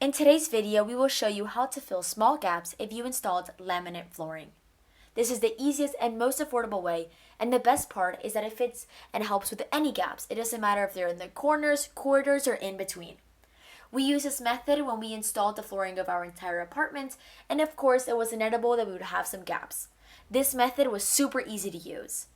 In today's video, we will show you how to fill small gaps if you installed laminate flooring. This is the easiest and most affordable way, and the best part is that it fits and helps with any gaps. It doesn't matter if they're in the corners, corridors, or in between. We used this method when we installed the flooring of our entire apartment, and of course it was inevitable that we would have some gaps. This method was super easy to use.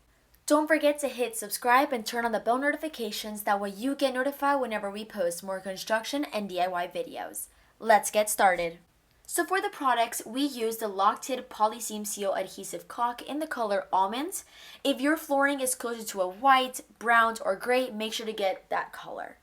Don't forget to hit subscribe and turn on the bell notifications, that way you get notified whenever we post more construction and DIY videos. Let's get started. So for the products, we use the Laminate Polyseam Seal Adhesive Caulk in the color Almond. If your flooring is closer to a white, brown, or gray, make sure to get that color.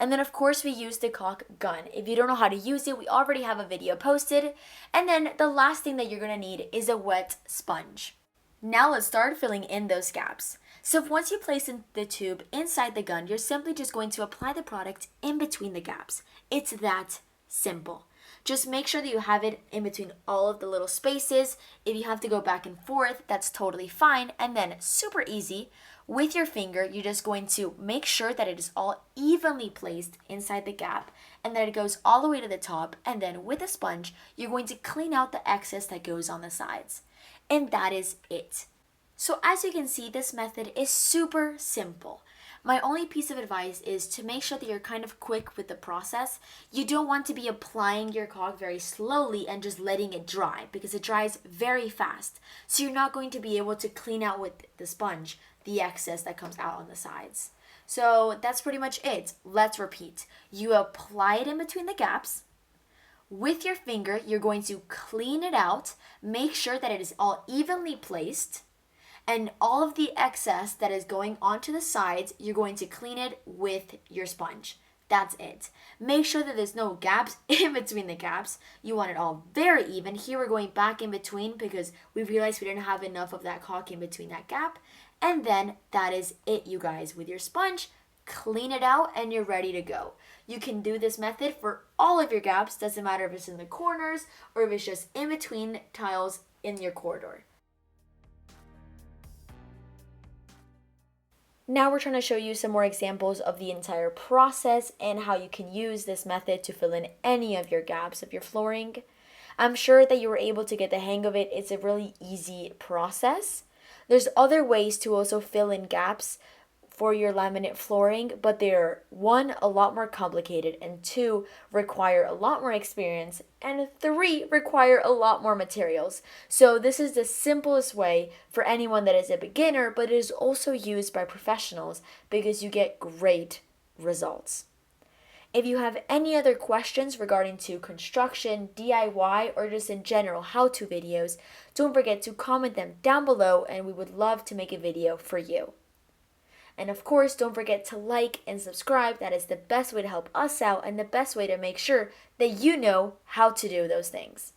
And then of course we use the caulk gun. If you don't know how to use it, we already have a video posted. And then the last thing that you're going to need is a wet sponge. Now let's start filling in those gaps. So once you place in the tube inside the gun, you're simply just going to apply the product in between the gaps. It's that simple. Just make sure that you have it in between all of the little spaces. If you have to go back and forth, that's totally fine. And then super easy, with your finger, you're just going to make sure that it is all evenly placed inside the gap and that it goes all the way to the top. And then with a sponge, you're going to clean out the excess that goes on the sides. And that is it. So as you can see, this method is super simple. My only piece of advice is to make sure that you're kind of quick with the process. You don't want to be applying your caulk very slowly and just letting it dry, because it dries very fast. So you're not going to be able to clean out with the sponge the excess that comes out on the sides. So that's pretty much it. Let's repeat. You apply it in between the gaps. With your finger, you're going to clean it out. Make sure that it is all evenly placed. And all of the excess that is going onto the sides, you're going to clean it with your sponge. That's it. Make sure that there's no gaps in between the gaps. You want it all very even. Here we're going back in between because we realized we didn't have enough of that caulk in between that gap. And then that is it, you guys. With your sponge, clean it out and you're ready to go. You can do this method for all of your gaps. Doesn't matter if it's in the corners or if it's just in between tiles in your corridor. Now we're trying to show you some more examples of the entire process and how you can use this method to fill in any of your gaps of your flooring. I'm sure that you were able to get the hang of it. It's a really easy process. There's other ways to also fill in gaps for your laminate flooring, but they're, one, a lot more complicated, and two, require a lot more experience, and three, require a lot more materials. So this is the simplest way for anyone that is a beginner, but it is also used by professionals because you get great results. If you have any other questions regarding to construction, DIY, or just in general how-to videos, don't forget to comment them down below and we would love to make a video for you. And of course, don't forget to like and subscribe. That is the best way to help us out and the best way to make sure that you know how to do those things.